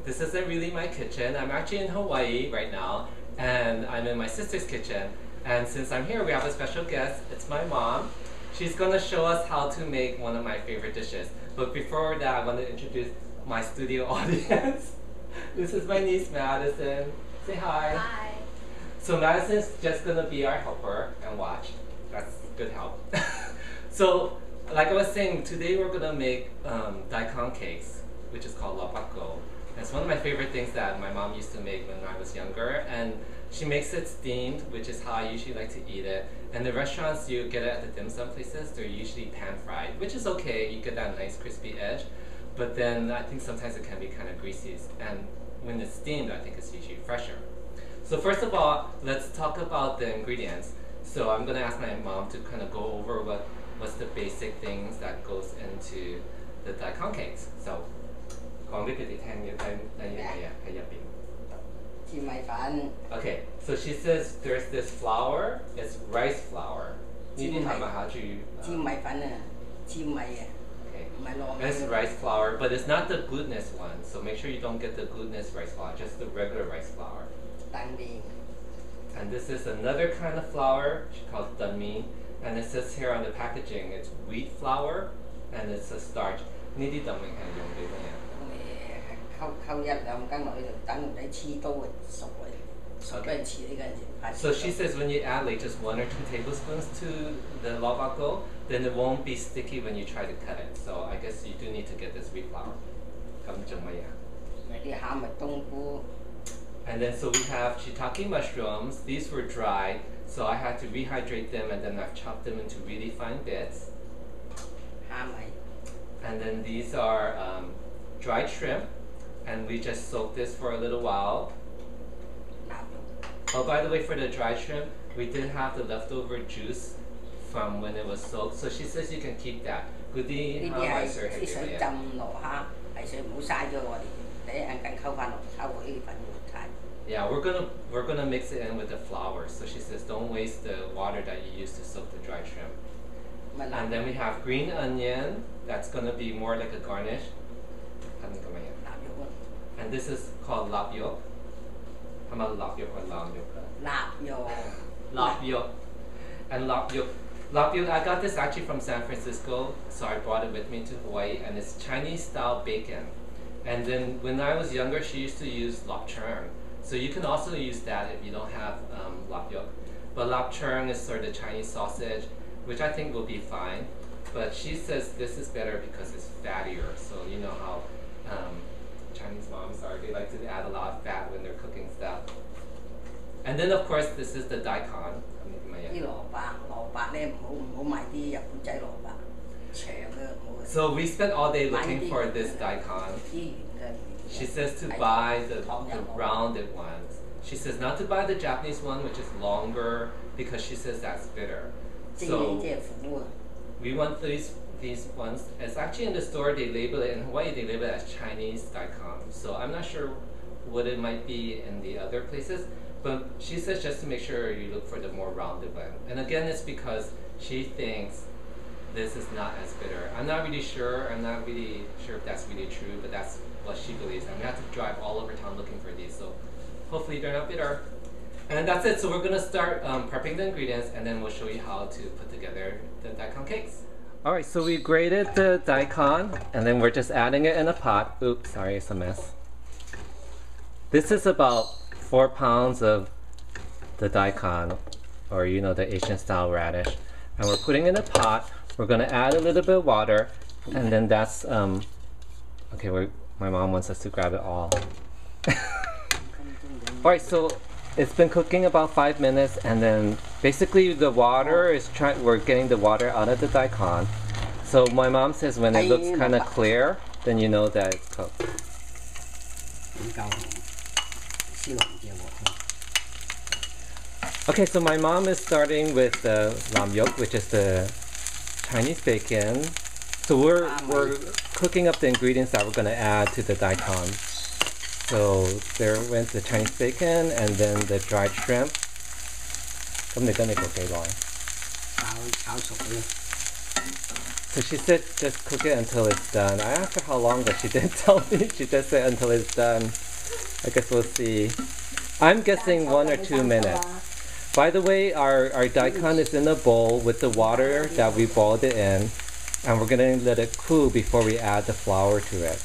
This isn't really my kitchen. I'm actually in Hawaii right now, and I'm in my sister's kitchen. And since I'm here, we have a special guest. It's my mom. She's gonna show us how to make one of my favorite dishes. But before that, I want to introduce my studio audience. This is my niece, Madison. Say hi. Hi. So Madison's just gonna be our helper and watch. That's good help. So, like I was saying, today we're gonna make Daikon cakes, which is called lopako. It's one of my favorite things that my mom used to make when I was younger, and she makes it steamed, which is how I usually like to eat it. And the restaurants, you get it at the dim sum places, they're usually pan fried, which is okay. You get that nice crispy edge, but then I think sometimes it can be kind of greasy. And when it's steamed, I think it's usually fresher. So first of all, let's talk about the ingredients. So I'm gonna ask my mom to kind of go over what's the basic things that goes into the Daikon cakes. So, 講俾佢哋聽要睇喺入邊。 甜米粉。 Okay, so she says there's this flour, it's rice flour. 呢啲係咪下住？甜米粉啊，甜米啊， Okay, 唔係糯米。 it's rice flour, but it's not the glutinous one. So make sure you don't get the glutinous rice flour, just the regular rice flour. 蛋麵。 And this is another kind of flour, she calls danmi. And it says here on the packaging, it's wheat flour, and it's a starch. 呢啲等明係用啲乜嘢？ 溝一兩羹落去就等唔使黐刀啊，熟嘅，熟俾人黐呢個陣時。 So she says when you add like just 1 or 2 tablespoons to the lopako, then it won't be sticky when you try to cut it. So I guess you do need to get this wheat flour. 咁做乜嘢？ 啲蝦咪冬菇。 And then so we have shiitake mushrooms. These were dried, so I had to rehydrate them and then I've chopped them into really fine bits. 蝦米。 And then these are dried shrimp, and we just soaked this for a little while. 臘肉。 Oh, by the way, for the dried shrimp, we did have the leftover juice from when it was soaked, so she says you can keep that. 嗰啲呢啲係啲水浸落蝦，係水唔好嘥咗我哋，第一陣間溝翻落溝嗰啲粉太。 Yeah, we're gonna mix it in with the flour. So she says don't waste the water that you used to soak the dried shrimp. And then we have green onion. That's gonna be more like a garnish. And this is called lapyok. How about lapyok or lamyok? 臘肉。 Lapyok. And lapyok, I got this actually from San Francisco, so I brought it with me to Hawaii, and it's Chinese style bacon. And then when I was younger, she used to use lapchung. So you can also use that if you don't have lapyok. But lapchung is sort of Chinese sausage, which I think will be fine. But she says this is better because it's fattier. So you know how Chinese moms are, they like to add a lot of fat when they're cooking stuff. And then of course this is the daikon. 啲蘿蔔咧唔好買啲日本仔蘿蔔，長嘅唔好。 So we spent all day looking for this daikon. 啲圓嘅。 She says to buy the rounded ones. She says not to buy the Japanese one, which is longer, because she says that's bitter. So we want these ones. It's actually in the store, they label it, in Hawaii they label it as Chinese daikon. So I'm not sure what it might be in the other places, but she says just to make sure you look for the more rounded one. And again, it's because she thinks this is not as bitter. I'm not really sure if that's really true, but that's what she believes. I'm gonna have to drive all over town looking for these, so hopefully they're not bitter. And that's it, so we're gonna start prepping the ingredients, and then we'll show you how to put together the daikon cakes. Alright, so we grated the daikon, and then we're just adding it in a pot. Oops, sorry, it's a mess. This is about 4 pounds of the daikon, or you know, the Asian style radish. And we're putting in a pot. We're gonna add a little bit of water, and then that's, okay, my mom wants us to grab it all. Alright, so it's been cooking about 5 minutes, and then basically the water is we're getting the water out of the daikon. So my mom says when it looks kind of clear, then you know that it's cooked. Okay, so my mom is starting with the lamyok, which is the Chinese bacon. So we're cooking up the ingredients that we're going to add to the daikon. So there went the Chinese bacon and then the dried shrimp. So So she said just cook it until it's done. I asked her how long, but she didn't tell me. She just said until it's done. I guess we'll see. I'm guessing 1 or 2 minutes. By the way, our daikon is in a bowl with the water that we boiled it in, and we're gonna let it cool before we add the flour to it.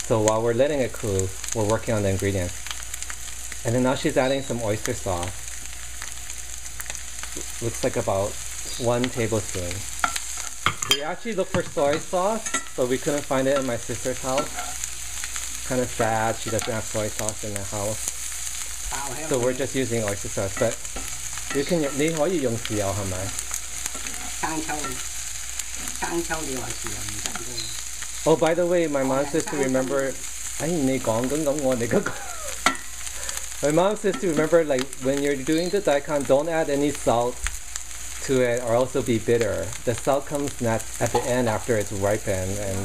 So while we're letting it cool, we're working on the ingredients. And then now she's adding some oyster sauce. Looks like about 1 tablespoon. We actually looked for soy sauce, but we couldn't find it in my sister's house. Kind of sad she doesn't have soy sauce in the house. So we're just using oyster sauce, but you can 你可以用豉油係咪？生抽你話豉油唔得嘅。Oh, by the way, my mom says to remember. 你講緊咁我哋嗰個。My mom says to remember, like when you're doing the daikon, don't add any salt to it, or else it'll be bitter. The salt comes at the end after it's ripened and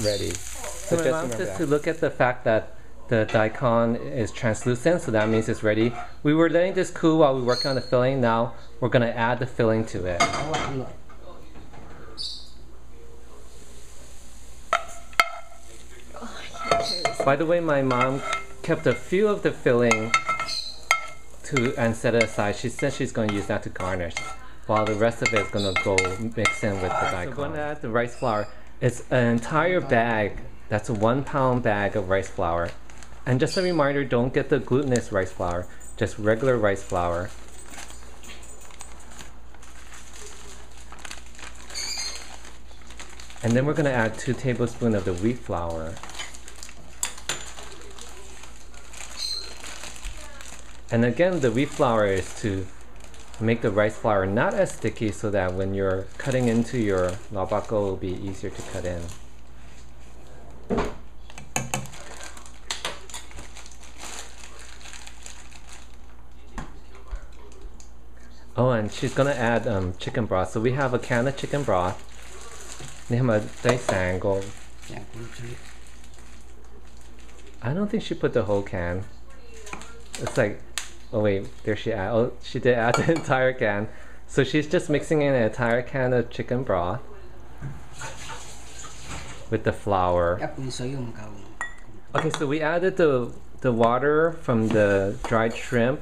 ready. So my mom says to look at the fact that the daikon is translucent, so that means it's ready. We were letting this cool while we work on the filling. Now we're gonna add the filling to it. By the way, my mom kept a few of the filling and set it aside. She said she's going to use that to garnish, while the rest of it is going to go mix in with the daikon. So we're going to add the rice flour. It's an entire bag. That's a 1 pound bag of rice flour. And just a reminder, don't get the glutinous rice flour, just regular rice flour. And then we're going to add 2 tablespoons of the wheat flour. And again, the wheat flour is to make the rice flour not as sticky, so that when you're cutting into your lobako, it will be easier to cut in. Oh, and she's gonna add chicken broth. So we have a can of chicken broth. I don't think she put the whole can. It's like, oh wait, there she add. Oh, she did add the entire can. So she's just mixing in an entire can of chicken broth with the flour. Okay, so we added the water from the dried shrimp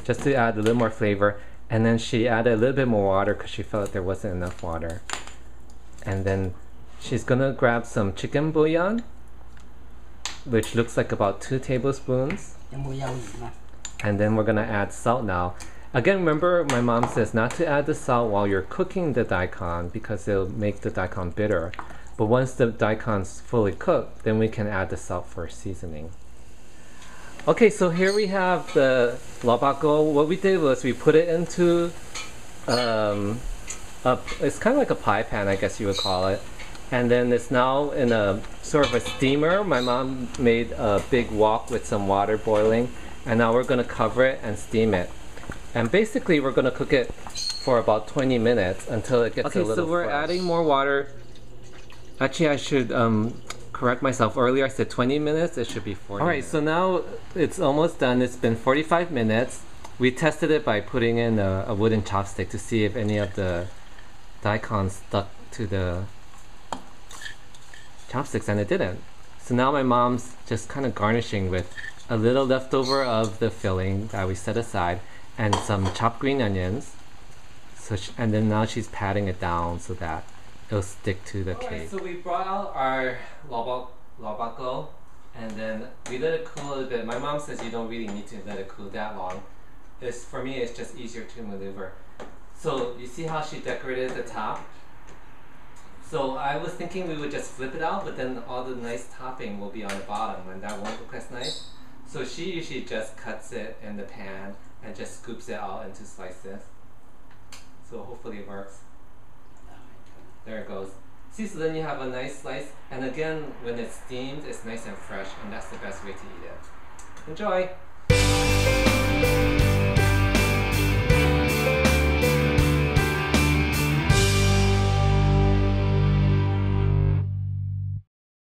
just to add a little more flavor. And then she added a little bit more water because she felt there wasn't enough water. And then she's gonna grab some chicken bouillon, which looks like about 2 tablespoons. And then we're gonna add salt now. Again, remember my mom says not to add the salt while you're cooking the daikon because it'll make the daikon bitter. But once the daikon's fully cooked, then we can add the salt for seasoning. Okay, so here we have the lobako. What we did was we put it into it's kind of like a pie pan, I guess you would call it. And then it's now in a sort of a steamer. My mom made a big wok with some water boiling, and now we're gonna cover it and steam it. And basically we're gonna cook it for about 20 minutes until it gets a little so we're fresh. Adding more water. Actually, I should correct myself. Earlier I said 20 minutes, it should be 40 minutes. So now it's almost done. It's been 45 minutes. We tested it by putting in a wooden chopstick to see if any of the daikon stuck to the chopsticks, and it didn't. So now my mom's just kind of garnishing with a little leftover of the filling that we set aside and some chopped green onions. So and then now she's patting it down so that it'll stick to the cake. Right, so we brought out our lobako, and then we let it cool a little bit. My mom says you don't really need to let it cool that long. For me, it's just easier to maneuver. So you see how she decorated the top? So I was thinking we would just flip it out, but then all the nice topping will be on the bottom, and that won't look as nice. So she usually just cuts it in the pan and just scoops it out into slices. So hopefully it works. There it goes. See, so then you have a nice slice, and again, when it's steamed, it's nice and fresh, and that's the best way to eat it. Enjoy!